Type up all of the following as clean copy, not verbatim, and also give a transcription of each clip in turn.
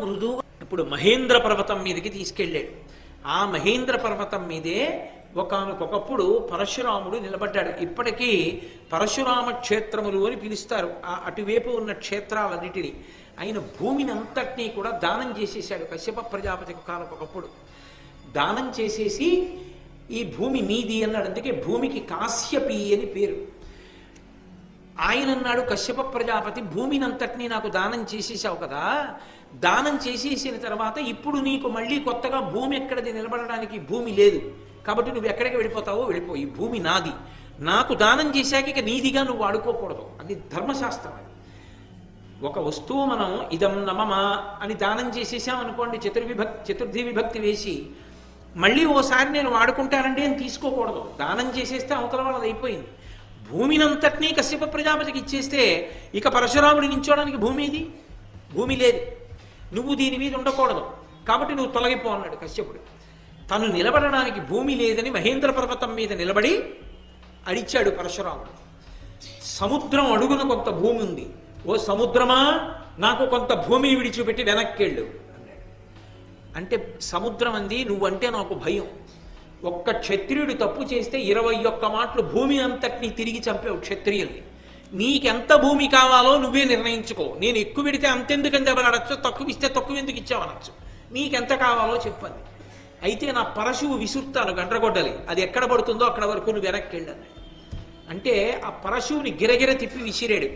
మృదు. ఇప్పుడు మహేంద్ర పర్వతం మీదకి తీసుకెళ్ళాడు. ఆ మహేంద్ర పర్వతం మీదే ఒకనకొకప్పుడు పరశురాముడు నిలబడ్డాడు. ఇప్పటికీ పరశురామ క్షేత్రములు అని పిలుస్తారు ఆ అటువైపు ఉన్న క్షేత్రాలన్నిటినీ. ఆయన భూమిని అంతటినీ కూడా దానం చేసేసాడు కశ్యప ప్రజాపతికి కానకొకప్పుడు. దానం చేసేసి ఈ భూమి నీది అన్నాడు. అందుకే భూమికి కాశ్యపి అని పేరు. ఆయన అన్నాడు, కశ్యప ప్రజాపతి భూమిని అంతటినీ నాకు దానం చేసేసావు కదా, దానం చేసేసిన తర్వాత ఇప్పుడు నీకు మళ్ళీ కొత్తగా భూమి ఎక్కడిది నిలబడడానికి భూమి లేదు, కాబట్టి నువ్వు ఎక్కడికి వెళ్ళిపోతావో వెళ్ళిపో, ఈ భూమి నాది, నాకు దానం చేశాక ఇక నీదిగా నువ్వు వాడుకోకూడదు. అది ధర్మశాస్త్రం. అది ఒక వస్తువు మనం ఇదం నమమా అని దానం చేసేసాం అనుకోండి, చతుర్థి విభక్తి వేసి, మళ్ళీ ఓసారి నేను వాడుకుంటానండి అని తీసుకోకూడదు. దానం చేసేస్తే అవతల వాళ్ళది అయిపోయింది. భూమినంతటినీ కశ్యప ప్రజాపతికి ఇచ్చేస్తే ఇక పరశురాముడి నించోడానికి భూమి ఇది, భూమి లేదు, నువ్వు దీని మీద ఉండకూడదు, కాబట్టి నువ్వు తొలగిపో అన్నాడు కశ్యపుడు. తను నిలబడడానికి భూమి లేదని మహేంద్ర పర్వతం మీద నిలబడి అడిచాడు పరశురాముడు. సముద్రం అడుగున కొంత భూమి ఉంది, ఓ సముద్రమా నాకు కొంత భూమిని విడిచిపెట్టి వెనక్కెళ్ళు అన్నాడు. అంటే సముద్రం అంది, నువ్వంటే నాకు భయం, ఒక్క క్షత్రియుడు తప్పు చేస్తే 21 మాటలు భూమి అంతటినీ తిరిగి చంపావు క్షత్రియుల్ని, నీకెంత భూమి కావాలో నువ్వే నిర్ణయించుకో, నేను ఎక్కువ పెడితే అంతెందుకని దెబ్బలాడచ్చు, తక్కువ ఇస్తే తక్కువ ఎందుకు ఇచ్చావనొచ్చు, నీకెంత కావాలో చెప్పండి. అయితే నా పరశువు విసురుతాను గండ్రగొడ్డలి, అది ఎక్కడ పడుతుందో అక్కడ వరకు నువ్వు వెనక్కి వెళ్ళాను. అంటే ఆ పరశువుని గిరగిర తిప్పి విసిరాడు.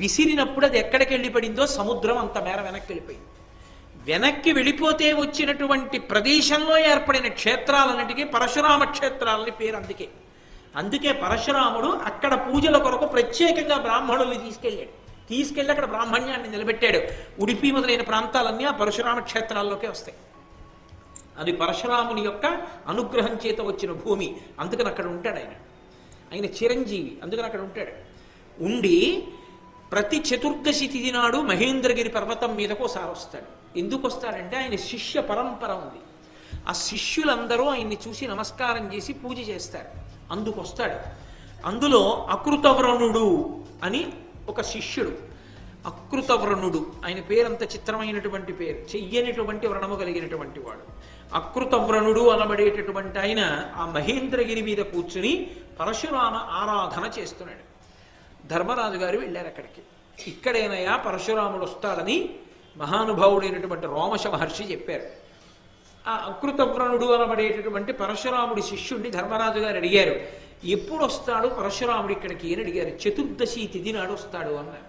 విసిరినప్పుడు అది ఎక్కడికి వెళ్ళి పడిందో సముద్రం అంత మేర వెనక్కి వెళ్ళిపోయింది. వెనక్కి వెళ్ళిపోతే వచ్చినటువంటి ప్రదేశంలో ఏర్పడిన క్షేత్రాలన్నిటికీ పరశురామ క్షేత్రాలని పేరు. అందుకే పరశురాముడు అక్కడ పూజల కొరకు ప్రత్యేకంగా బ్రాహ్మణుల్ని తీసుకెళ్ళి అక్కడ బ్రాహ్మణ్యాన్ని నిలబెట్టాడు. ఉడిపి మొదలైన ప్రాంతాలన్నీ ఆ పరశురామ క్షేత్రాల్లోకే వస్తాయి. అది పరశురాముని యొక్క అనుగ్రహం చేత వచ్చిన భూమి, అందుకని అక్కడ ఉంటాడు ఆయన చిరంజీవి, అందుకని అక్కడ ఉంటాడు. ఉండి ప్రతి చతుర్దశి తిథి నాడు మహేంద్రగిరి పర్వతం మీదకు ఒకసారి వస్తాడు. ఎందుకు వస్తాడంటే ఆయన శిష్య పరంపర ఉంది. ఆ శిష్యులందరూ ఆయన్ని చూసి నమస్కారం చేసి పూజ చేస్తారు, అందుకు వస్తాడు. అందులో అకృతవ్రణుడు అని ఒక శిష్యుడు. అకృతవ్రణుడు ఆయన పేరంత చిత్రమైనటువంటి పేరు, చెయ్యనిటువంటి వ్రణము కలిగినటువంటి వాడు. అకృతవ్రణుడు అనబడేటటువంటి ఆయన ఆ మహేంద్రగిరి మీద కూర్చుని పరశురామ ఆరాధన చేస్తున్నాడు. ధర్మరాజు గారు వెళ్ళారు అక్కడికి. ఇక్కడేనయా పరశురాముడు వస్తాడని మహానుభావుడైనటువంటి రోమశ మహర్షి చెప్పారు. ఆ అకృతవ్రణుడు అనబడేటటువంటి పరశురాముడి శిష్యుడిని ధర్మరాజు గారు అడిగారు, ఎప్పుడు వస్తాడు పరశురాముడు ఇక్కడికి అని అడిగారు. చతుర్దశి తిథి నాడు వస్తాడు అన్నారు.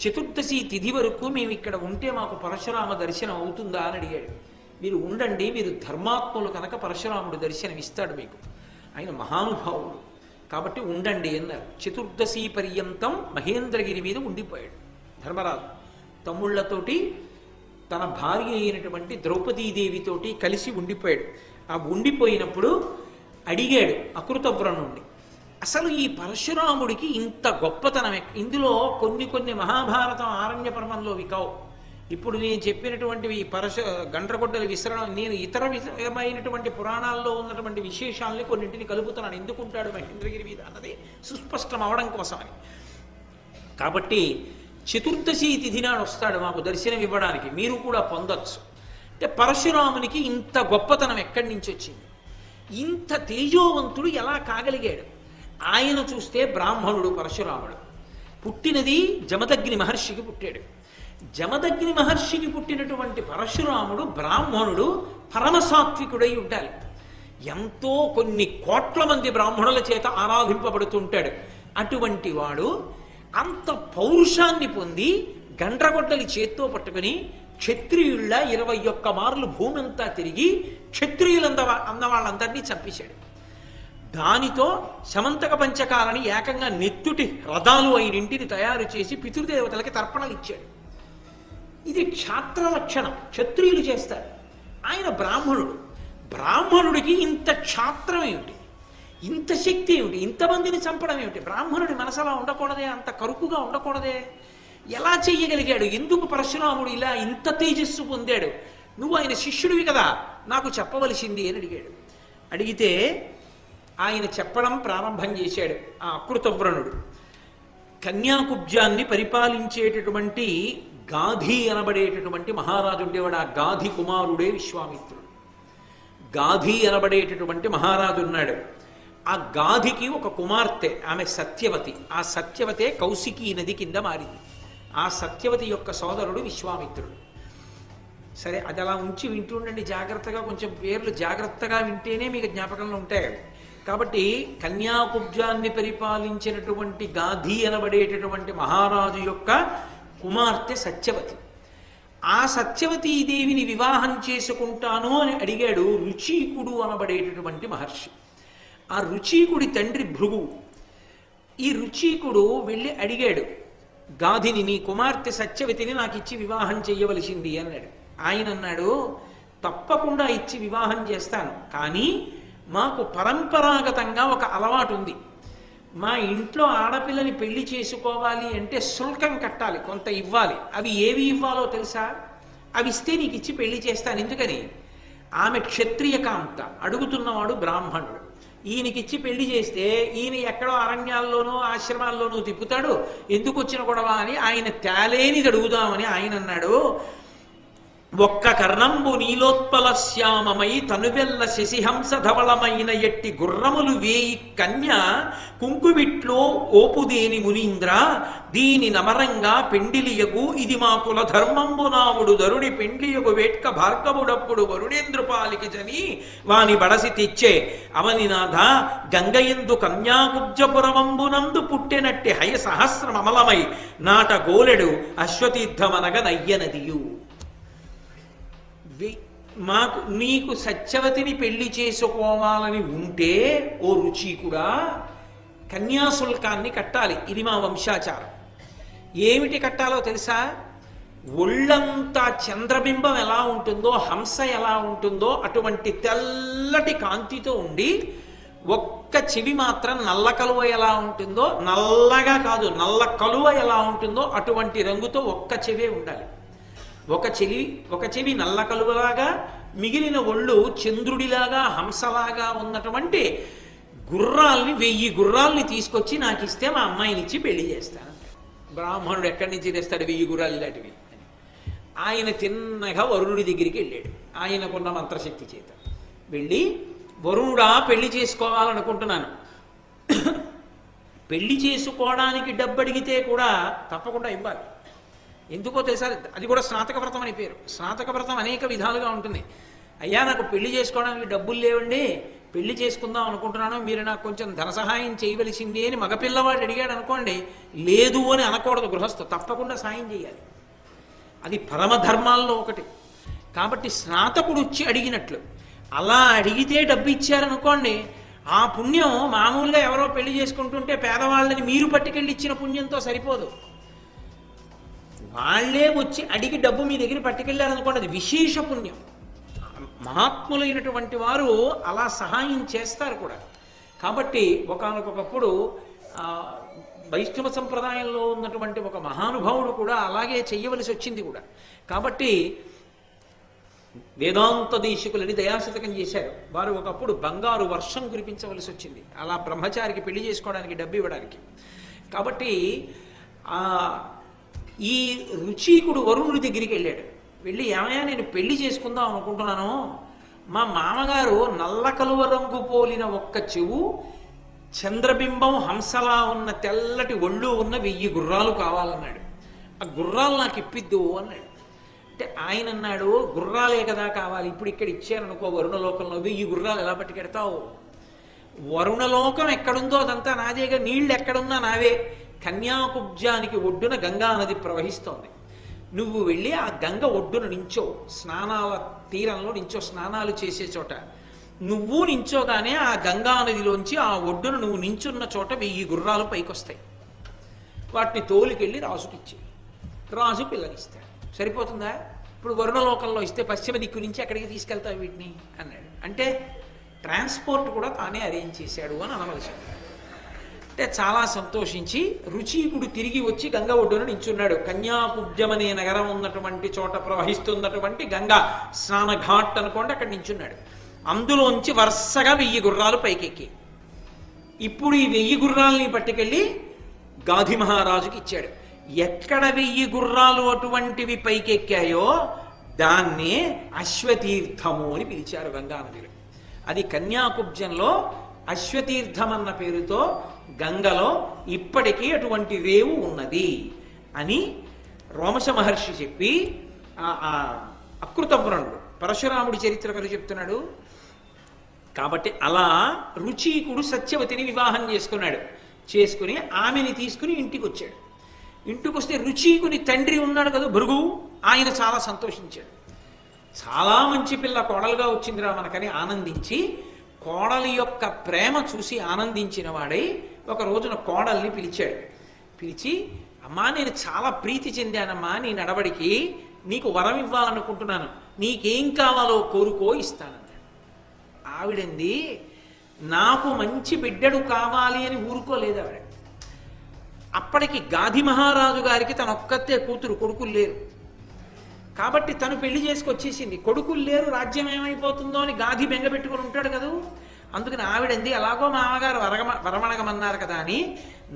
చతుర్దశి తిథి వరకు మేము ఇక్కడ ఉంటే మాకు పరశురామ దర్శనం అవుతుందా అని అడిగాడు. మీరు ఉండండి, మీరు ధర్మాత్ములు కనుక పరశురాముడు దర్శనం ఇస్తాడు మీకు, ఆయన మహానుభావుడు కాబట్టి ఉండండి అన్నారు. చతుర్దశి పర్యంతం మహేంద్రగిరి మీద ఉండిపోయాడు ధర్మరాజు. తమ్ముళ్లతోటి తన భార్య అయినటువంటి ద్రౌపదీదేవితోటి కలిసి ఉండిపోయాడు. ఆ ఉండిపోయినప్పుడు అడిగాడు అకృతవ్రణుణ్ణి, అసలు ఈ పరశురాముడికి ఇంత గొప్పతనం ఇందులో కొన్ని మహాభారతం ఆరణ్య పర్వంలోవి కావు. ఇప్పుడు నేను చెప్పినటువంటివి గండ్రగొడ్డలు విసరడం, నేను ఇతర విధమైనటువంటి పురాణాల్లో ఉన్నటువంటి విశేషాలని కొన్నింటిని కలుపుతున్నాను. ఎందుకుంటాడు మహేంద్రగిరి మీద అన్నది సుస్పష్టం అవడం కోసమని. కాబట్టి చతుర్దశి తిథి నాడు వస్తాడు మాకు దర్శనం ఇవ్వడానికి, మీరు కూడా పొందొచ్చు. అంటే పరశురామునికి ఇంత గొప్పతనం ఎక్కడి నుంచి వచ్చింది, ఇంత తేజోవంతుడు ఎలా కాగలిగాడు? ఆయన చూస్తే బ్రాహ్మణుడు పరశురాముడు, పుట్టినది జమదగ్ని మహర్షికి పుట్టాడు. జమదగ్ని మహర్షికి పుట్టినటువంటి పరశురాముడు బ్రాహ్మణుడు, పరమసాత్వికుడై ఉండాలి. ఎంతో కొన్ని కోట్ల మంది బ్రాహ్మణుల చేత ఆరాధింపబడుతుంటాడు. అటువంటి వాడు అంత పౌరుషాన్ని పొంది గండ్రగొడ్డలి చేత్తో పట్టుకుని క్షత్రియుళ్ళ 21 మార్లు భూమి అంతా తిరిగి క్షత్రియులంద వాళ్ళందరినీ చంపేశాడు. దానితో సమంతక పంచకాలని ఏకంగా నెత్తుటి రథాలు అయినింటిని తయారు చేసి పితృదేవతలకి తర్పణలు ఇచ్చాడు. ఇది క్షాత్ర లక్షణం, క్షత్రియులు చేస్తారు. ఆయన బ్రాహ్మణుడు, బ్రాహ్మణుడికి ఇంత క్షాత్రం ఏమిటి, ఇంత శక్తి ఏమిటి, ఇంతమందిని చంపడం ఏమిటి? బ్రాహ్మణుడి మనసలా ఉండకూడదే, అంత కరుకుగా ఉండకూడదే? ఎలా చెయ్యగలిగాడు? ఎందుకు పరశురాముడు ఇలా ఇంత తేజస్సు పొందాడు? నువ్వు ఆయన శిష్యుడివి కదా, నాకు చెప్పవలసింది అని అడిగాడు. అడిగితే ఆయన చెప్పడం ప్రారంభం చేశాడు. ఆ అకృతవ్రణుడు కన్యాకుబ్జాన్ని పరిపాలించేటటువంటి గాధి అనబడేటటువంటి మహారాజు ఉండేవాడు. ఆ గాధి కుమారుడే విశ్వామిత్రుడు. గాధి అనబడేటటువంటి మహారాజు ఉన్నాడు. ఆ గాధికి ఒక కుమార్తె, ఆమె సత్యవతి. ఆ సత్యవతే కౌశికీ నది కింద మారింది. ఆ సత్యవతి యొక్క సోదరుడు విశ్వామిత్రుడు. సరే, అది అలా ఉంచి వింటూ ఉండండి జాగ్రత్తగా. కొంచెం పేర్లు జాగ్రత్తగా వింటేనే మీకు జ్ఞాపకంలో ఉంటాయి. కాబట్టి కన్యాకుబ్జాన్ని పరిపాలించినటువంటి గాధి అనబడేటటువంటి మహారాజు యొక్క కుమార్తె సత్యవతి. ఆ సత్యవతీదేవిని వివాహం చేసుకుంటాను అని అడిగాడు రుచీకుడు అనబడేటటువంటి మహర్షి. ఆ రుచీకుడి తండ్రి భృగువు. ఈ రుచీకుడు వెళ్ళి అడిగాడు గాధిని, నీ కుమార్తె సత్యవతిని నాకు ఇచ్చి వివాహం చేయవలసింది అన్నాడు. ఆయన అన్నాడు, తప్పకుండా ఇచ్చి వివాహం చేస్తాను, కానీ మాకు పరంపరాగతంగా ఒక అలవాటు ఉంది. మా ఇంట్లో ఆడపిల్లని పెళ్లి చేసుకోవాలి అంటే శుల్కం కట్టాలి, కొంత ఇవ్వాలి. అవి ఏవి ఇవ్వాలో తెలుసా? అవి ఇస్తే నీకు ఇచ్చి పెళ్లి చేస్తాను. ఎందుకని? ఆమె క్షత్రియ కాంత, అడుగుతున్నవాడు బ్రాహ్మణుడు. ఈయనకిచ్చి పెళ్లి చేస్తే ఈయన ఎక్కడో అరణ్యాల్లోనూ ఆశ్రమాల్లోనూ తిప్పుతాడు, ఎందుకు వచ్చిన గొడవ అని ఆయన తేలేనిది అడుగుదామని ఆయన అన్నాడు, ఒక్క కర్ణంబు నీలోత్పల శ్యామమై తనువెల్ల శశిహంస ధవళమైన ఎట్టి గుర్రములు వేయి కన్య కుంకువిట్లో ఓపుదేని మునీంద్ర దీని నమరంగా పెండిలియగు ఇది మా కుల ధర్మంబు నావుడు ధరుడి పెండ్లియగు వేట్క భార్గవుడప్పుడు వరుణేంద్రపాలికి జని వాని బడసి తెచ్చే అవనినాథ గంగయందు కన్యాకుబ్జపురమంబునందు పుట్టెనట్టి హయ సహస్రమమలమై నాట గోలెడు అశ్వతీర్థమనగ నయ్యనదియు. మాకు నీకు సత్యవతిని పెళ్లి చేసుకోవాలని ఉంటే ఓ రుచీకుడా కన్యాశుల్కాన్ని కట్టాలి. ఇది మా వంశాచారం. ఏమిటి కట్టాలో తెలుసా? ఒళ్ళంతా చంద్రబింబం ఎలా ఉంటుందో, హంస ఎలా ఉంటుందో అటువంటి తెల్లటి కాంతితో ఉండి, ఒక్క చెవి మాత్రం నల్ల కలువ ఎలా ఉంటుందో, నల్లగా కాదు నల్ల కలువ ఎలా ఉంటుందో అటువంటి రంగుతో ఒక్క చెవే ఉండాలి. ఒక చెవి నల్ల కలువలాగా, మిగిలిన ఒళ్ళు చంద్రుడిలాగా హంసలాగా ఉన్నటువంటి గుర్రాల్ని 1000 గుర్రాల్ని తీసుకొచ్చి నాకు ఇస్తే మా అమ్మాయినిచ్చి పెళ్లి చేస్తాను. బ్రాహ్మణుడు ఎక్కడి నుంచి తెస్తాడు 1000 గుర్రాలు ఇలాంటివి? ఆయన తిన్నగా వరుణుడి దగ్గరికి వెళ్ళాడు. ఆయనకున్న మంత్రశక్తి చేత వెళ్ళి, వరుణుడా పెళ్లి చేసుకోవాలనుకుంటున్నాను, పెళ్లి చేసుకోవడానికి డబ్బు అడిగితే కూడా తప్పకుండా ఇవ్వాలి. ఎందుకో తెలుసా? అది కూడా స్నాతక వ్రతం అని పేరు. స్నాతక వ్రతం అనేక విధాలుగా ఉంటుంది. అయ్యా నాకు పెళ్లి చేసుకోవడానికి డబ్బులు లేవండి, పెళ్లి చేసుకుందాం అనుకుంటున్నాను, మీరు నాకు కొంచెం ధన సహాయం చేయవలసింది అని మగపిల్లవాడు అడిగాడు అనుకోండి, లేదు అని అనకూడదు గృహస్థు, తప్పకుండా సాయం చేయాలి. అది పరమధర్మాల్లో ఒకటి. కాబట్టి స్నాతకుడు వచ్చి అడిగినట్లు అలా అడిగితే డబ్బు ఇచ్చారనుకోండి, ఆ పుణ్యం మామూలుగా ఎవరో పెళ్లి చేసుకుంటుంటే పేదవాళ్ళని మీరు పట్టుకెళ్ళి ఇచ్చిన పుణ్యంతో సరిపోదు. వాళ్ళే వచ్చి అడిగి డబ్బు మీ దగ్గర పట్టుకెళ్ళారనుకోండి, అది విశేష పుణ్యం. మహాత్ములైనటువంటి వారు అలా సహాయం చేస్తారు కూడా. కాబట్టి ఒకానొకప్పుడు వైష్ణవ సంప్రదాయంలో ఉన్నటువంటి ఒక మహానుభావుడు కూడా అలాగే చెయ్యవలసి వచ్చింది కూడా. కాబట్టి వేదాంత దేశికులని దయాశతకం చేశారు. వారు ఒకప్పుడు బంగారు వర్షం కురిపించవలసి వచ్చింది అలా బ్రహ్మచారికి పెళ్లి చేసుకోవడానికి డబ్బు ఇవ్వడానికి. కాబట్టి ఈ రుచీకుడు వరుణుడి దగ్గరికి వెళ్ళాడు. వెళ్ళి, ఏమయ్యా నేను పెళ్లి చేసుకుందాం అనుకుంటున్నాను, మా మామగారు నల్ల కలువ రంగు పోలిన ఒక్క చెవు, చంద్రబింబం హంసలా ఉన్న తెల్లటి ఒళ్ళు ఉన్న 1000 గుర్రాలు కావాలన్నాడు. ఆ గుర్రాలు నాకు ఇప్పిద్దు అన్నాడు. అంటే ఆయన అన్నాడు, గుర్రాలే కదా కావాలి, ఇప్పుడు ఇక్కడ ఇచ్చారనుకో వరుణలోకంలో 1000 గుర్రాలు ఎలా పట్టుకెడతావు? వరుణలోకం ఎక్కడుందో అదంతా నాదేగా, నీళ్ళు ఎక్కడున్నా నావే. కన్యాకుబ్జానికి ఒడ్డున గంగా నది ప్రవహిస్తోంది. నువ్వు వెళ్ళి ఆ గంగ ఒడ్డున నించో, స్నానాల తీరంలో నించో, స్నానాలు చేసే చోట నువ్వు నించోగానే ఆ గంగా నదిలోంచి ఆ ఒడ్డున నువ్వు నించున్న చోట 1000 గుర్రాలు పైకొస్తాయి. వాటిని తోలుకెళ్ళి రాజుకిచ్చి, రాజు పిల్లనిస్తాడు. సరిపోతుందా? ఇప్పుడు వరుణలోకంలో ఇస్తే పశ్చిమ దిక్కు నుంచి ఎక్కడికి తీసుకెళ్తావు వీటిని అన్నాడు. అంటే ట్రాన్స్పోర్ట్ కూడా తానే అరేంజ్ చేశాడు అని అనవలసింది. అంటే చాలా సంతోషించి రుచీకుడు తిరిగి వచ్చి గంగ ఒడ్డున నించున్నాడు. కన్యాకుబ్జమనే నగరం ఉన్నటువంటి చోట ప్రవహిస్తున్నటువంటి గంగా స్నానఘాట్ అనుకోండి, అక్కడ నించున్నాడు. అందులోంచి వరుసగా 1000 గుర్రాలు పైకెక్కి, ఇప్పుడు ఈ 1000 గుర్రాలని పట్టుకెళ్ళి గాధి మహారాజుకి ఇచ్చాడు. ఎక్కడ 1000 గుర్రాలు అటువంటివి పైకెక్కాయో దాన్ని అశ్వతీర్థము అని పిలిచారు గంగానదిలో. అది కన్యాకుబ్జంలో అశ్వతీర్థం అన్న పేరుతో గంగలో ఇప్పటికీ అటువంటి రేవు ఉన్నది అని రోమశ మహర్షి చెప్పి అకృతవ్రణుడు పరశురాముడి చరిత్ర కలు చెప్తున్నాడు. కాబట్టి అలా రుచీకుడు సత్యవతిని వివాహం చేసుకుని ఆమెని తీసుకుని ఇంటికి వచ్చాడు. ఇంటికి వస్తే రుచీకుని తండ్రి ఉన్నాడు కదా భృగువు, ఆయన చాలా సంతోషించాడు. చాలా మంచి పిల్ల కోడలుగా వచ్చిందిరా మనకని ఆనందించి, కోడలి యొక్క ప్రేమ చూసి ఆనందించిన వాడై ఒక రోజున కోడల్ని పిలిచాడు. పిలిచి, అమ్మా నేను చాలా ప్రీతి చెందానమ్మా నీ నడవడికి, నీకు వరం ఇవ్వాలనుకుంటున్నాను, నీకేం కావాలో కోరుకో ఇస్తానన్నాడు. ఆవిడంది, నాకు మంచి బిడ్డడు కావాలి అని ఊరుకోలేదు ఆవిడ. అప్పటికి గాధి మహారాజు గారికి తనొక్కతే కూతురు, కొడుకులు లేరు. కాబట్టి తను పెళ్లి చేసుకొచ్చేసింది. కొడుకులు లేరు, రాజ్యం ఏమైపోతుందో అని గాధి బెంగ పెట్టుకుని ఉంటాడు కదా. అందుకని ఆవిడంది, అలాగో మామగారు వరమణగమన్నారు కదా అని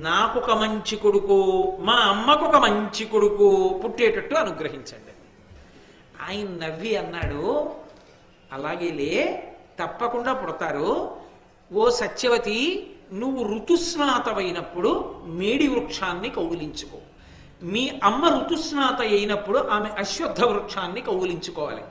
నాకొక మంచి కొడుకు, మా అమ్మకొక మంచి కొడుకు పుట్టేటట్టు అనుగ్రహించండి. ఆయన నవ్వి అన్నాడు, అలాగేలే తప్పకుండా పుడతారు. ఓ సత్యవతి, నువ్వు ఋతుస్నాతమైనప్పుడు మేడి వృక్షాన్ని కౌగిలించుకో. మీ అమ్మ ఋతుస్నాత అయినప్పుడు ఆమె అశ్వత్థ వృక్షాన్ని కౌగిలించుకోవాలి.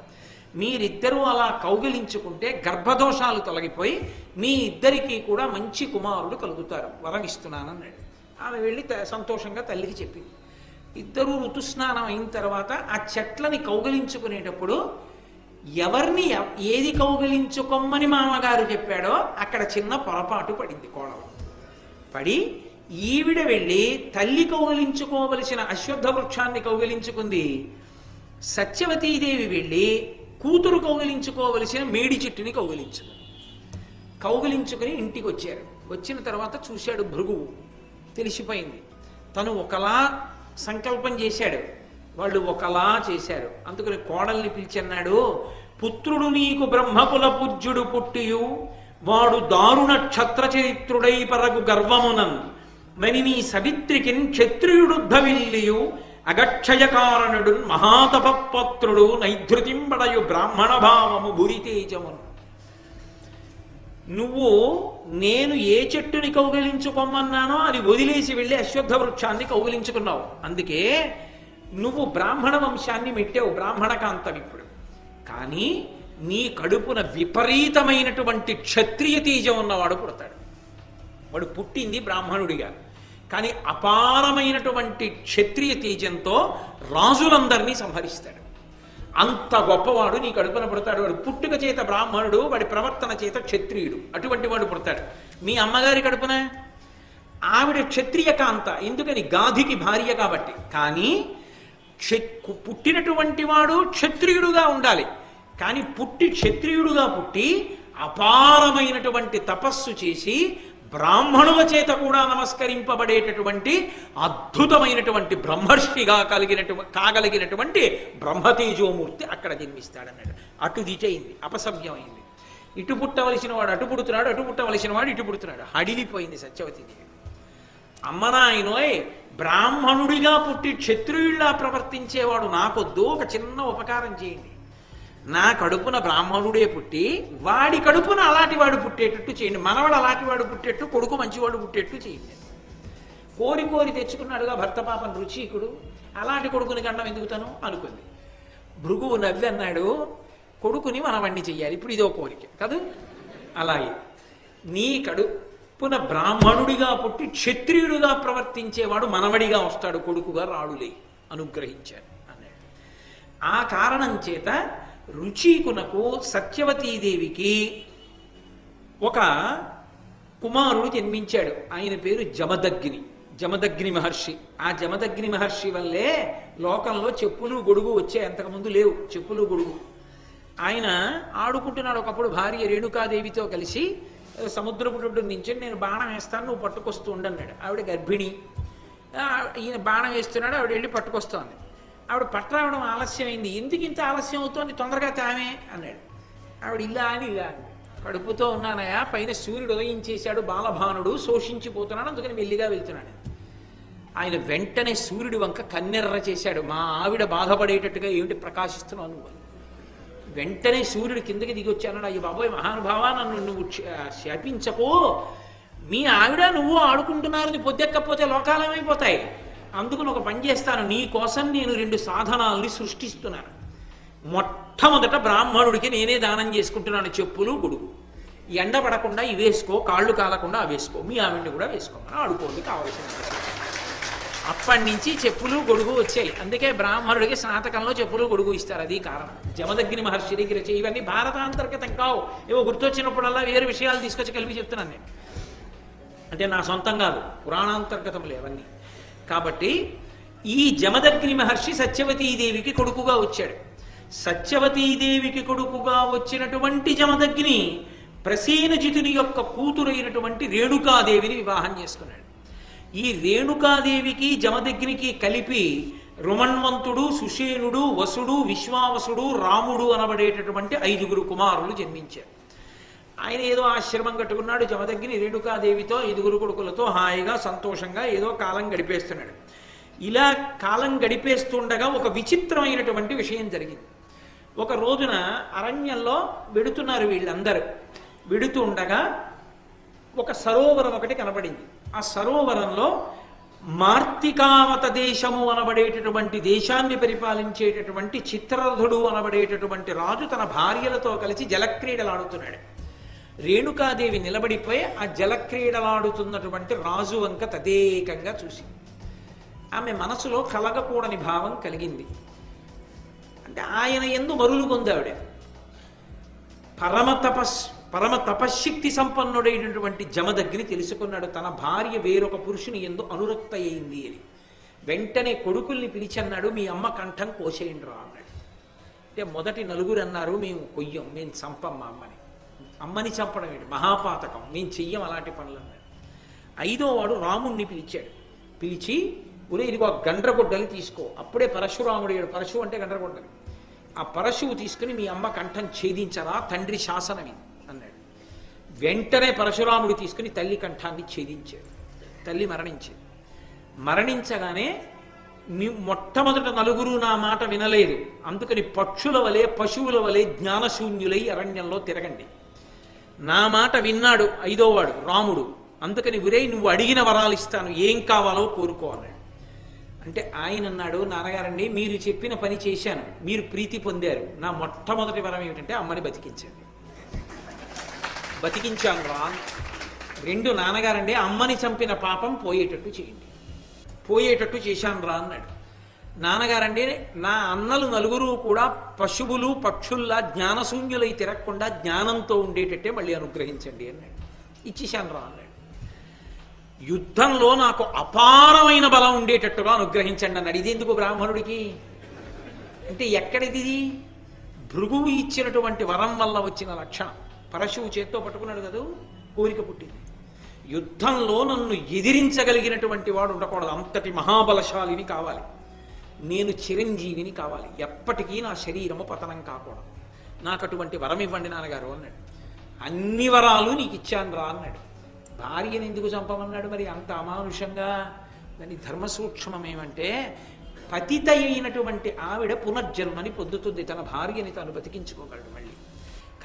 మీరిద్దరూ అలా కౌగిలించుకుంటే గర్భదోషాలు తొలగిపోయి మీ ఇద్దరికీ కూడా మంచి కుమారుడు కలుగుతారు, వరం ఇస్తున్నానన్నాడు. ఆమె వెళ్ళి సంతోషంగా తల్లికి చెప్పింది. ఇద్దరూ ఋతుస్నానం అయిన తర్వాత ఆ చెట్లని కౌగిలించుకునేటప్పుడు ఎవరిని ఏది కౌగిలించుకోమని మామగారు చెప్పాడో అక్కడ చిన్న పొరపాటు పడింది. కోడలు పడి ఈవిడ వెళ్ళి తల్లి కౌగిలించుకోవలసిన అశ్వత్థ వృక్షాన్ని కౌగిలించుకుంది. సత్యవతీదేవి వెళ్ళి కూతురు కౌగిలించుకోవలసిన మేడి చెట్టుని కౌగిలించుకుని ఇంటికి వచ్చారు. వచ్చిన తర్వాత చూశాడు భృగువు, తెలిసిపోయింది. తను ఒకలా సంకల్పం చేశాడు, వాళ్ళు ఒకలా చేశారు. అందుకని కోడల్ని పిలిచన్నాడు, పుత్రుడు నీకు బ్రహ్మకుల పూజ్యుడు పుట్టియు వాడు దారుణ క్షత్ర చరిత్రుడై పరగు గర్వమునన్ మని నీ సవిత్రికిన్ క్షత్రియుడుద్ధవిల్లియు అగక్షయ కారణుడు మహాతపపత్రుడు నైధృతింబడయు బ్రాహ్మణ భావము భురితేజమును. నువ్వు నేను ఏ చెట్టుని కౌగిలించుకోమన్నానో అది వదిలేసి వెళ్ళి అశ్వత్థ వృక్షాన్ని కౌగిలించుకున్నావు. అందుకే నువ్వు బ్రాహ్మణ వంశాన్ని మెట్టావు, బ్రాహ్మణ కాంతం. ఇప్పుడు కానీ నీ కడుపున విపరీతమైనటువంటి క్షత్రియ తేజం ఉన్నవాడు పుడతాడు. వాడు పుట్టింది బ్రాహ్మణుడిగా, కానీ అపారమైనటువంటి క్షత్రియ తేజంతో రాజులందరినీ సంహరిస్తాడు. అంత గొప్పవాడు నీ కడుపున పుడతాడు. వాడు పుట్టుక చేత బ్రాహ్మణుడు, వాడి ప్రవర్తన చేత క్షత్రియుడు, అటువంటి వాడు పుడతాడు. మీ అమ్మగారి కడుపున ఆవిడ క్షత్రియ కాంత, ఎందుకని గాధికి భార్య కాబట్టి. కానీ పుట్టినటువంటి వాడు క్షత్రియుడుగా ఉండాలి. కానీ క్షత్రియుడుగా పుట్టి అపారమైనటువంటి తపస్సు చేసి బ్రాహ్మణుల చేత కూడా నమస్కరింపబడేటటువంటి అద్భుతమైనటువంటి బ్రహ్మర్షిగా కాగలిగినటువంటి బ్రహ్మతేజోమూర్తి అక్కడ జన్మిస్తాడన్నాడు. అటు దిటైంది, అపసవ్యమైంది. ఇటు పుట్టవలసిన వాడు అటు పుడుతున్నాడు, అటు పుట్టవలసిన వాడు ఇటు పుడుతున్నాడు. హడిలిపోయింది సత్యవతీదేవి. అమ్మనాయనోయ్, బ్రాహ్మణుడిగా పుట్టి క్షత్రియుల్లా ప్రవర్తించేవాడు నాకొద్దు, ఒక చిన్న ఉపకారం చేయండి. నా కడుపున బ్రాహ్మణుడే పుట్టి వాడి కడుపున అలాంటి వాడు పుట్టేటట్టు చేయండి, మనవాడు అలాంటి వాడు పుట్టేట్టు, కొడుకు మంచివాడు పుట్టేట్టు చేయండి. కోరి తెచ్చుకున్నాడుగా భర్త పాపం రుచీకుడు, అలాంటి కొడుకుని గండం ఎందుకుతాను అనుకుంది. భృగువు నవ్వి అన్నాడు, కొడుకుని మనవణ్ణి చెయ్యాలి, ఇప్పుడు ఇదో కోరిక కాదు. అలాగే నీ కడుపున బ్రాహ్మణుడిగా పుట్టి క్షత్రియుడుగా ప్రవర్తించేవాడు మనవడిగా వస్తాడు, కొడుకుగా రాడులే, అనుగ్రహించాడు అన్నాడు. ఆ కారణం చేత రుచీకునకు సత్యవతీదేవికి ఒక కుమారుడు జన్మించాడు. ఆయన పేరు జమదగ్ని మహర్షి. ఆ జమదగ్ని మహర్షి వల్లే లోకంలో చెప్పులు గొడుగు వచ్చాయి, అంతకుముందు లేవు చెప్పులు గొడుగు. ఆయన ఆడుకుంటున్నాడు. ఒకప్పుడు భార్య రేణుకాదేవితో కలిసి సముద్రపుడు నుంచి నేను బాణం వేస్తాను, నువ్వు పట్టుకొస్తూ ఉండన్నాడు. ఆవిడ గర్భిణి, ఈయన బాణం వేస్తున్నాడు, ఆవిడ వెళ్ళి పట్టుకొస్తోంది. ఆవిడ పట్టరావడం ఆలస్యమైంది. ఎందుకు ఇంత ఆలస్యం అవుతోంది, తొందరగా తామే అన్నాడు. ఆవిడ ఇలా అని కడుపుతో ఉన్నానయా, పైన సూర్యుడు ఉదయించేశాడు, బాలభానుడు శోషించిపోతున్నాడు, అందుకని మెల్లిగా వెళ్తున్నాడు. ఆయన వెంటనే సూర్యుడి వంక కన్నెర్ర చేశాడు. మా ఆవిడ బాధపడేటట్టుగా ఏమిటి ప్రకాశిస్తున్నావు నువ్వు? వెంటనే సూర్యుడు కిందకి దిగి వచ్చాడు. అయ్యో బాబోయ్ మహానుభావా, నన్ను నువ్వు శాపించకో, మీ ఆవిడ నువ్వు ఆడుకుంటున్నారని పొద్దెక్కపోతే లోకాలమైపోతాయి. అందుకు ఒక పని చేస్తాను, నీ కోసం నేను 2 సాధనాల్ని సృష్టిస్తున్నాను. మొట్టమొదట బ్రాహ్మణుడికి నేనే దానం చేసుకుంటున్నాను చెప్పులు గొడుగు. ఎండ పడకుండా ఇవి వేసుకో, కాళ్ళు కాలకుండా అవి వేసుకో, మీ ఆవిడ్ని కూడా వేసుకోమని ఆడుకోండి కావలసిన. అప్పటి నుంచి చెప్పులు గొడుగు వచ్చాయి. అందుకే బ్రాహ్మణుడికి స్నాతకంలో చెప్పులు గొడుగు ఇస్తారు. అది కారణం. జమదగ్ని మహర్షి దగ్గర ఇవన్నీ భారతాంతర్గతం కావు, ఏవో గుర్తొచ్చినప్పుడల్లా వేరు విషయాలు తీసుకొచ్చి కలిపి చెప్తున్నాను నేను. అంటే నా సొంతం కాదు, పురాణాంతర్గతంలో అవన్నీ. కాబట్టి ఈ జమదగ్ని మహర్షి సత్యవతీదేవికి కొడుకుగా వచ్చాడు. సత్యవతీదేవికి కొడుకుగా వచ్చినటువంటి జమదగ్ని ప్రసేనజితుని యొక్క కూతురైనటువంటి రేణుకాదేవిని వివాహం చేసుకున్నాడు. ఈ రేణుకాదేవికి జమదగ్నికి కలిపి రుమణ్వంతుడు, సుషేనుడు, వసుడు, విశ్వావసుడు, రాముడు అనబడేటటువంటి 5 కుమారులు జన్మించారు. ఆయన ఏదో ఆశ్రమం కట్టుకున్నాడు. జమదగ్ని రేణుకాదేవితో 5 కొడుకులతో హాయిగా సంతోషంగా ఏదో కాలం గడిపేస్తున్నాడు. ఇలా కాలం గడిపేస్తుండగా ఒక విచిత్రమైనటువంటి విషయం జరిగింది. ఒక రోజున అరణ్యంలో వెడుతున్నారు వీళ్ళందరూ. వెడుతుండగా ఒక సరోవరం ఒకటి కనబడింది. ఆ సరోవరంలో మార్తికావత దేశము అనబడేటటువంటి దేశాన్ని పరిపాలించేటటువంటి చిత్రరథుడు అనబడేటటువంటి రాజు తన భార్యలతో కలిసి జలక్రీడలాడుతున్నాడు. రేణుకాదేవి నిలబడిపోయి ఆ జలక్రీడలాడుతున్నటువంటి రాజు వంక తదేకంగా చూసింది. ఆమె మనసులో కలగకూడని భావం కలిగింది. అంటే ఆయన యందు మరులు పొందావిడ. పరమ తపశ్శక్తి సంపన్నుడైనటువంటి జమదగ్ని తెలుసుకున్నాడు తన భార్య వేరొక పురుషుని యందు అనురక్త అయింది అని. వెంటనే కొడుకుల్ని పిలిచన్నాడు, మీ అమ్మ కంఠం కోసేయండి రా అన్నాడు. అంటే మొదటి 4 అన్నారు, మేము కొయ్యం, మేము చంపం మా అమ్మని. అమ్మని చంపడం ఏంటి, మహాపాతకం, మేము చెయ్యం అలాంటి పనులు అన్నాడు. 5వ వాడు రాముణ్ణి పిలిచాడు. పిలిచి, ఒరే ఇదిగో గండ్రగొడ్డలి తీసుకో. అప్పుడే పరశురాముడు, పరశువు అంటే గండ్రగొడ్డలి, ఆ పరశువు తీసుకుని మీ అమ్మ కంఠం ఛేదించరా, తండ్రి శాసనం ఇది అన్నాడు. వెంటనే పరశురాముడు తీసుకుని తల్లి కంఠాన్ని ఛేదించాడు. తల్లి మరణించింది. మరణించగానే మొట్టమొదట 4 నా మాట వినలేదు. అందుకని పక్షుల వలె పశువుల వలె జ్ఞానశూన్యులై అరణ్యంలో తిరగండి. నా మాట విన్నాడు 5వ వాడు రాముడు. అందుకని ఒరే నువ్వు అడిగిన వరాలు ఇస్తాను, ఏం కావాలో కోరుకో అన్నాడు. అంటే ఆయన అన్నాడు, నాన్నగారండి మీరు చెప్పిన పని చేశాను, మీరు ప్రీతి పొందారు. నా మొట్టమొదటి వరం ఏమిటంటే అమ్మని బతికించండి. బతికించాను రా. 2 నాన్నగారండి అమ్మని చంపిన పాపం పోయేటట్టు చేయండి. పోయేటట్టు చేశాను రా అన్నాడు. నాన్నగారండి నా అన్నలు 4 కూడా పశువులు పక్షుల్లా జ్ఞానశూన్యులై తిరగకుండా జ్ఞానంతో ఉండేటట్టే మళ్ళీ అనుగ్రహించండి అన్నాడు. ఇచ్చేశాను రా అన్నాడు. యుద్ధంలో నాకు అపారమైన బలం ఉండేటట్టుగా అనుగ్రహించండి అన్నాడు. ఇదెందుకు బ్రాహ్మణుడికి అంటే ఎక్కడిది? భృగువు ఇచ్చినటువంటి వరం వల్ల వచ్చిన లక్షణం. పరశువు చేత్తో పట్టుకున్నాడు కదా, కోరిక పుట్టింది. యుద్ధంలో నన్ను ఎదిరించగలిగినటువంటి వాడు ఉండకూడదు, అంతటి మహాబలశాలిని కావాలి, నేను చిరంజీవిని కావాలి, ఎప్పటికీ నా శరీరము పతనం కాకూడదు, నాకు అటువంటి వరం ఇవ్వండి నాన్నగారు అన్నాడు. అన్ని వరాలు నీకు ఇచ్చాను రా అన్నాడు. భార్యను ఎందుకు చంపమన్నాడు మరి అంత అమానుషంగా? దాని ధర్మ సూక్ష్మం ఏమంటే, పతిత అయినటువంటి ఆవిడ పునర్జన్మని పొందుతుంది, తన భార్యని తాను బతికించుకోగలడు మళ్ళీ.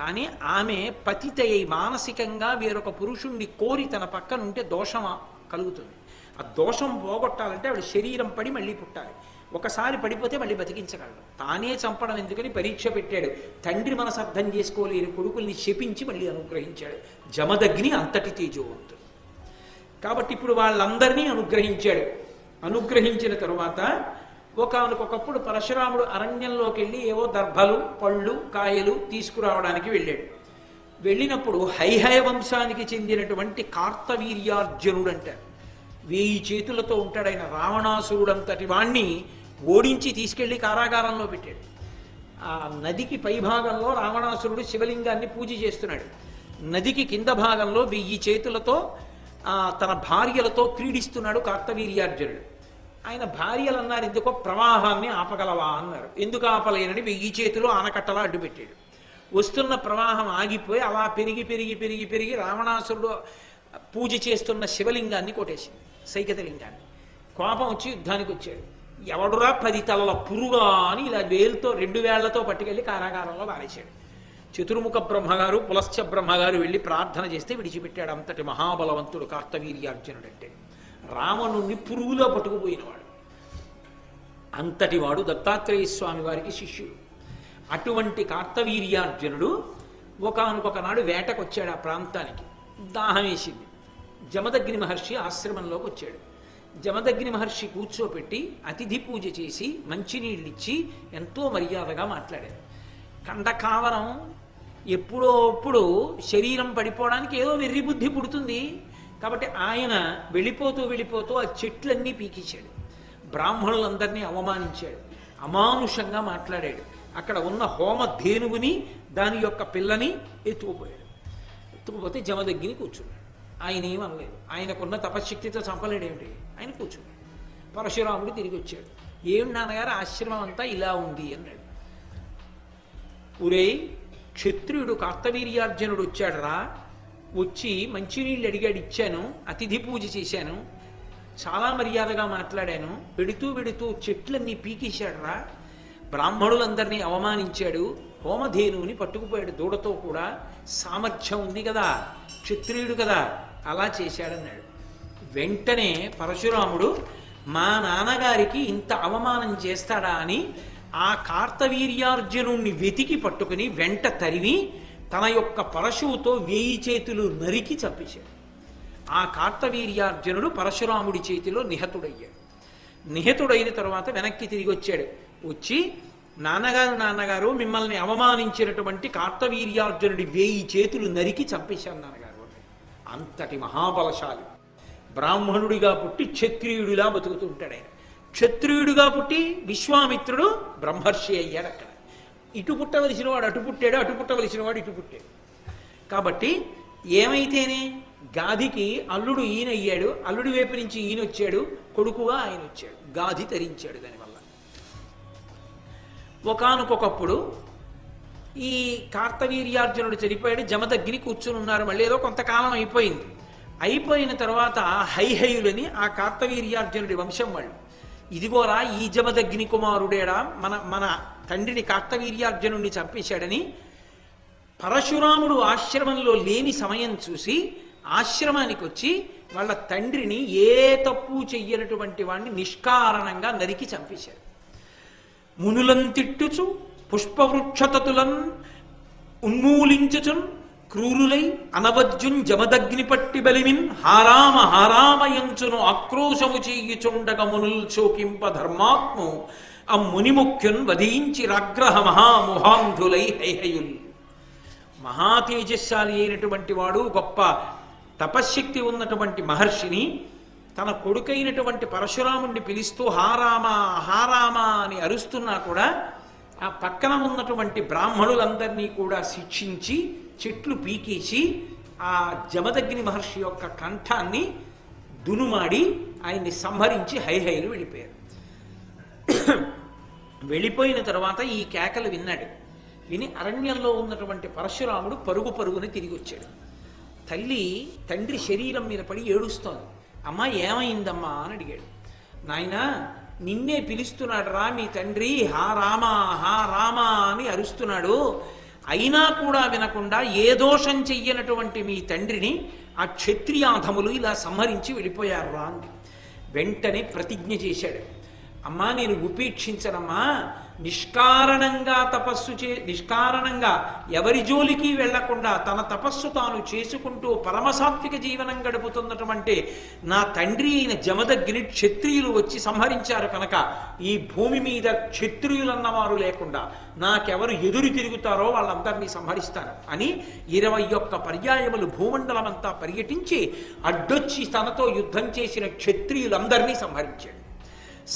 కానీ ఆమె పతిత అయి మానసికంగా వేరొక పురుషుణ్ణి కోరి తన పక్కన ఉంటే దోషం కలుగుతుంది. ఆ దోషం పోగొట్టాలంటే ఆవిడ శరీరం పడి మళ్ళీ పుట్టాలి. ఒకసారి పడిపోతే మళ్ళీ బతికించగలడు. తానే చంపడం ఎందుకని పరీక్ష పెట్టాడు. తండ్రి మనసు అర్థం చేసుకోలేని కొడుకుల్ని శపించి మళ్ళీ అనుగ్రహించాడు. జమదగ్ని అంతటి తేజోవంతుడు కాబట్టి ఇప్పుడు వాళ్ళందరినీ అనుగ్రహించాడు. అనుగ్రహించిన తరువాత ఒకానొకప్పుడు పరశురాముడు అరణ్యంలోకి వెళ్ళి ఏవో దర్భలు పళ్ళు కాయలు తీసుకురావడానికి వెళ్ళాడు. వెళ్ళినప్పుడు హైహయ వంశానికి చెందినటువంటి కార్తవీర్యార్జునుడు అంటారు. 1000 చేతులతో ఉంటాడు ఆయన. రావణాసురుడంతటి వాణ్ణి ఓడించి తీసుకెళ్లి కారాగారంలో పెట్టాడు. ఆ నదికి పై భాగంలో రావణాసురుడు శివలింగాన్ని పూజ చేస్తున్నాడు. నదికి కింద భాగంలో 1000 చేతులతో తన భార్యలతో క్రీడిస్తున్నాడు కార్తవీర్యార్జునుడు. ఆయన భార్యలు అన్నారు, ఎందుకో ప్రవాహాన్ని ఆపగలవా అన్నారు. ఎందుకు ఆపలేనని 1000 చేతులు ఆనకట్టలా అడ్డుపెట్టాడు. వస్తున్న ప్రవాహం ఆగిపోయి అలా పెరిగి పెరిగి పెరిగి పెరిగి రావణాసురుడు పూజ చేస్తున్న శివలింగాన్ని కొట్టేసింది, సైకత లింగాన్ని. కోపం వచ్చి యుద్ధానికి వచ్చాడు. ఎవడురా 10 తలల పురుగా అని ఇలా వేలుతో 2 వేళ్లతో పట్టుకెళ్ళి కారాగారంలో వారేశాడు. చతుర్ముఖ బ్రహ్మగారు పులశ్చ బ్రహ్మగారు వెళ్ళి ప్రార్థన చేస్తే విడిచిపెట్టాడు. అంతటి మహాబలవంతుడు కార్తవీర్యార్జునుడు అంటే. రావణుణ్ణి పురుగులో పట్టుకుపోయినవాడు. అంతటి వాడు దత్తాత్రేయ స్వామి వారికి శిష్యుడు. అటువంటి కార్తవీర్యార్జునుడు ఒకానొక నాడు వేటకొచ్చాడు ఆ ప్రాంతానికి. దాహం వేసింది. జమదగ్ని మహర్షి ఆశ్రమంలోకి వచ్చాడు. జమదగ్ని మహర్షి కూర్చోపెట్టి అతిథి పూజ చేసి మంచినీళ్ళిచ్చి ఎంతో మర్యాదగా మాట్లాడారు. కండకావరం ఎప్పుడోప్పుడు శరీరం పడిపోవడానికి ఏదో వెర్రి బుద్ధి పుడుతుంది కాబట్టి ఆయన వెళ్ళిపోతూ ఆ చెట్లన్నీ పీకించాడు. బ్రాహ్మణులందరినీ అవమానించాడు. అమానుషంగా మాట్లాడాడు. అక్కడ ఉన్న హోమ ధేనువుని దాని యొక్క పిల్లని ఎత్తుకుపోయాడు. ఎత్తుకుపోతే జమదగ్ని కూర్చున్నాడు. ఆయన ఏమనలేదు. ఆయనకున్న తపశ్శక్తితో చంపలేడేమిటి, ఆయన కూర్చున్నాడు. పరశురాముడు తిరిగి వచ్చాడు. ఏమి నాన్నగారు ఆశ్రమం అంతా ఇలా ఉంది అన్నాడు. ఒరేయ్, క్షత్రియుడు కార్తవీర్యార్జునుడు వచ్చాడురా, వచ్చి మంచినీళ్ళు అడిగాడు, ఇచ్చాను, అతిథి పూజ చేశాను, చాలా మర్యాదగా మాట్లాడాను, వెడుతూ చెట్లన్నీ పీకేశాడురా, బ్రాహ్మణులందరినీ అవమానించాడు, హోమధేనువుని పట్టుకుపోయాడు దూడతో కూడా, సామర్థ్యం ఉంది కదా, క్షత్రియుడు కదా, అలా చేశాడన్నాడు. వెంటనే పరశురాముడు మా నాన్నగారికి ఇంత అవమానం చేస్తాడా అని ఆ కార్తవీర్యార్జునుణ్ణి వెతికి పట్టుకుని వెంట తరివి తన యొక్క పరశువుతో 1000 చేతులు నరికి చంపేశాడు. ఆ కార్తవీర్యార్జునుడు పరశురాముడి చేతిలో నిహతుడయ్యాడు. నిహతుడైన తర్వాత వెనక్కి తిరిగి వచ్చాడు. వచ్చి నాన్నగారు మిమ్మల్ని అవమానించినటువంటి కార్తవీర్యార్జునుడి 1000 చేతులు నరికి చంపేశాను నాన్నగారు. అంతటి మహాబలశాలి. బ్రాహ్మణుడిగా పుట్టి క్షత్రియుడిలా బతుకుతూ ఉంటాడు ఆయన. క్షత్రియుడిగా పుట్టి విశ్వామిత్రుడు బ్రహ్మర్షి అయ్యాడు. అక్కడ ఇటు పుట్టవలసిన వాడు అటు పుట్టాడు, అటు పుట్టవలసిన వాడు ఇటు పుట్టాడు. కాబట్టి ఏమైతేనే గాధికి అల్లుడు ఈయన అయ్యాడు, అల్లుడి వైపు నుంచి ఈయన వచ్చాడు, కొడుకుగా ఆయన వచ్చాడు, గాధి తరించాడు. దానివల్ల ఒకానొకప్పుడు ఈ కార్తవీర్యార్జునుడు చనిపోయాడు. జమదగ్ని కూర్చుని ఉన్నారు. మళ్ళీ ఏదో కొంతకాలం అయిపోయింది. అయిపోయిన తర్వాత హైహయులని ఆ కార్తవీర్యార్జునుడి వంశం వాళ్ళు, ఇదిగోరా ఈ జమదగ్ని కుమారుడేడా మన తండ్రిని కార్తవీర్యార్జునుడిని చంపేశాడని పరశురాముడు ఆశ్రమంలో లేని సమయం చూసి ఆశ్రమానికి వచ్చి వాళ్ళ తండ్రిని ఏ తప్పు చెయ్యనటువంటి వాడిని నిష్కారణంగా నరికి చంపేశాడు. మునులం తిట్టుచు పుష్పవృక్షతతులం ఉన్మూలించుచున్ క్రూరులై అనవజ్జున్ జమదగ్ని పట్టి బలిమిన్ హారామయంచును ఆక్రోశము చెయ్యుచుండగ మునుల్ శోకింప ధర్మాత్ము ఆ మునిముఖ్యున్ వధించి రాగ్రహ మహాముహాంధులై హైహయుల్. మహాతేజశాలి అయినటువంటి వాడు, గొప్ప తపశ్శక్తి ఉన్నటువంటి మహర్షిని తన కొడుకైనటువంటి పరశురాముణ్ణి పిలుస్తూ హారామా అని అరుస్తున్నా కూడా ఆ పక్కన ఉన్నటువంటి బ్రాహ్మణులందరినీ కూడా శిక్షించి చెట్లు పీకేసి ఆ జమదగ్ని మహర్షి యొక్క కంఠాన్ని దునుమాడి ఆయన్ని సంహరించి హైహైలు వెళ్ళిపోయారు. వెళ్ళిపోయిన తర్వాత ఈ కేకలు విన్నాడు. విని అరణ్యంలో ఉన్నటువంటి పరశురాముడు పరుగుని తిరిగి వచ్చాడు. తండ్రి శరీరం మీద పడి ఏడుస్తోంది. అమ్మా ఏమైందమ్మా అని అడిగాడు. నాయనా, నిన్నే పిలుస్తున్నాడు రా మీ తండ్రి, హా రామా అని అరుస్తున్నాడు. అయినా కూడా వినకుండా ఏ దోషం చెయ్యనటువంటి మీ తండ్రిని ఆ క్షత్రియాధములు ఇలా సంహరించి వెళ్ళిపోయారు రా అని వెంటనే ప్రతిజ్ఞ చేశాడు. అమ్మా, నేను ఉపేక్షించనమ్మా, నిష్కారణంగా ఎవరి జోలికి వెళ్లకుండా తన తపస్సు తాను చేసుకుంటూ పరమసాత్విక జీవనం గడుపుతున్నటువంటి నా తండ్రి అయిన జమదగ్ని క్షత్రియులు వచ్చి సంహరించారు కనుక ఈ భూమి మీద క్షత్రియులన్నవారు లేకుండా నాకెవరు ఎదురు తిరుగుతారో వాళ్ళందరినీ సంహరిస్తాను అని 21 పర్యాయములు భూమండలమంతా పర్యటించి అడ్డొచ్చి తనతో యుద్ధం చేసిన క్షత్రియులందరినీ సంహరించాడు.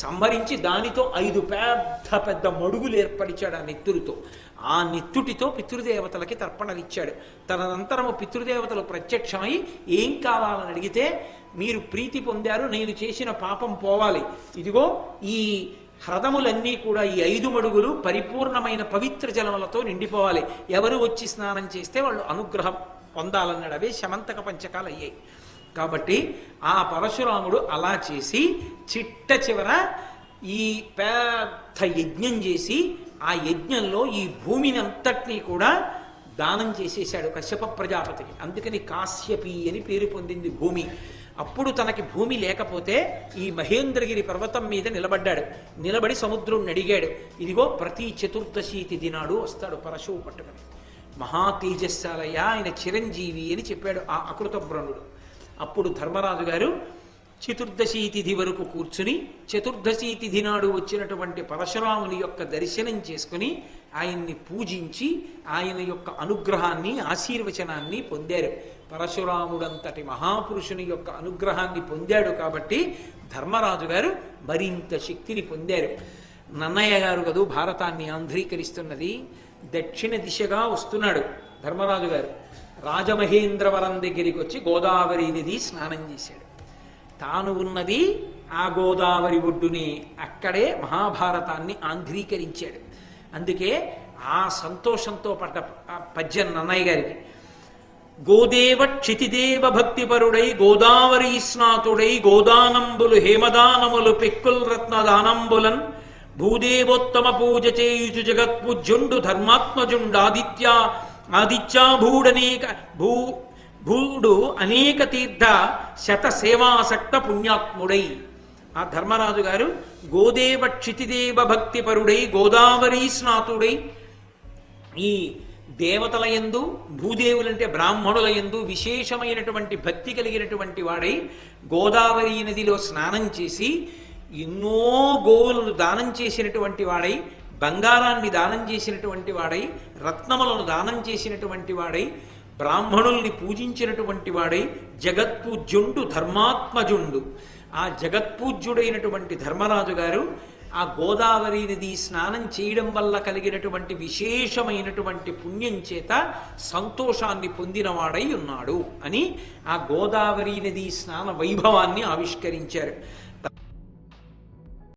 సంహరించి దానితో 5 పెద్ద మడుగులు ఏర్పరిచాడు ఆ నెత్తురుతో. ఆ నెత్తుటితో పితృదేవతలకి తర్పణలిచ్చాడు. తదనంతరము పితృదేవతలు ప్రత్యక్షమై ఏం కావాలని అడిగితే, మీరు ప్రీతి పొందారు, నేను చేసిన పాపం పోవాలి, ఇదిగో ఈ హ్రదములన్నీ కూడా ఈ 5 మడుగులు పరిపూర్ణమైన పవిత్ర జలములతో నిండిపోవాలి, ఎవరు వచ్చి స్నానం చేస్తే వాళ్ళు అనుగ్రహం పొందాలన్నాడు. అవే శమంతక పంచకాలు అయ్యాయి. కాబట్టి ఆ పరశురాముడు అలా చేసి చిట్ట చివర ఈ పెద్ద యజ్ఞం చేసి ఆ యజ్ఞంలో ఈ భూమిని అంతటినీ కూడా దానం చేసేశాడు కశ్యప ప్రజాపతికి. అందుకని కాశ్యపి అని పేరు పొందింది భూమి. అప్పుడు తనకి భూమి లేకపోతే ఈ మహేంద్రగిరి పర్వతం మీద నిలబడ్డాడు. నిలబడి సముద్రుణ్ణి అడిగాడు, ఇదిగో ప్రతి చతుర్దశి తిథి నాడు వస్తాడు పరశువు పట్టుకుని, మహా తేజస్సాలయ్య, ఆయన చిరంజీవి అని చెప్పాడు ఆ అకృత బ్రహ్మణుడు. అప్పుడు ధర్మరాజు గారు చతుర్దశి తిథి వరకు కూర్చుని చతుర్దశి తిథి నాడు వచ్చినటువంటి పరశురాముని యొక్క దర్శనం చేసుకుని ఆయన్ని పూజించి ఆయన యొక్క అనుగ్రహాన్ని ఆశీర్వచనాన్ని పొందారు. పరశురాముడంతటి మహాపురుషుని యొక్క అనుగ్రహాన్ని పొందాడు కాబట్టి ధర్మరాజు గారు మరింత శక్తిని పొందారు. నన్నయ్య గారు కదూ భారతాన్ని ఆంధ్రీకరిస్తున్నది. దక్షిణ దిశగా వస్తున్నాడు ధర్మరాజు గారు. రాజమహేంద్రవరం దగ్గరికి వచ్చి గోదావరి నది స్నానం చేశాడు. తాను ఉన్నది ఆ గోదావరి ఒడ్డుని, అక్కడే మహాభారతాన్ని ఆంధ్రీకరించాడు. అందుకే ఆ సంతోషంతో పడ్డ పద్యం నన్నయ్య గారికి, గోదేవ క్షితిదేవ భక్తిపరుడై గోదావరి స్నాతుడై గోదానంబులు హేమదానములు పెక్కుల్ రత్నదానంబులన్ భూదేవోత్తమ పూజ చేయుచు జగత్పూజ్యుండు ధర్మాత్మజుండు ఆదిత్యాభూడనేక భూడు అనేక తీర్థ శత సేవాసక్త పుణ్యాత్ముడై. ఆ ధర్మరాజు గారు గోదేవ క్షితిదేవ భక్తిపరుడై గోదావరి స్నాతుడై ఈ దేవతల యందు భూదేవులంటే బ్రాహ్మణుల యందు విశేషమైనటువంటి భక్తి కలిగినటువంటి వాడై గోదావరి నదిలో స్నానం చేసి ఎన్నో గోవులను దానం చేసినటువంటి వాడై, బంగారాన్ని దానం చేసినటువంటి వాడై, రత్నములను దానం చేసినటువంటి వాడై, బ్రాహ్మణుల్ని పూజించినటువంటి వాడై, జగత్పూజ్యుండు ధర్మాత్మజుండు. ఆ జగత్పూజ్యుడైనటువంటి ధర్మరాజు గారు ఆ గోదావరి నది స్నానం చేయడం వల్ల కలిగినటువంటి విశేషమైనటువంటి పుణ్యం చేత సంతోషాన్ని పొందినవాడై ఉన్నాడు అని ఆ గోదావరి నది స్నాన వైభవాన్ని ఆవిష్కరించారు.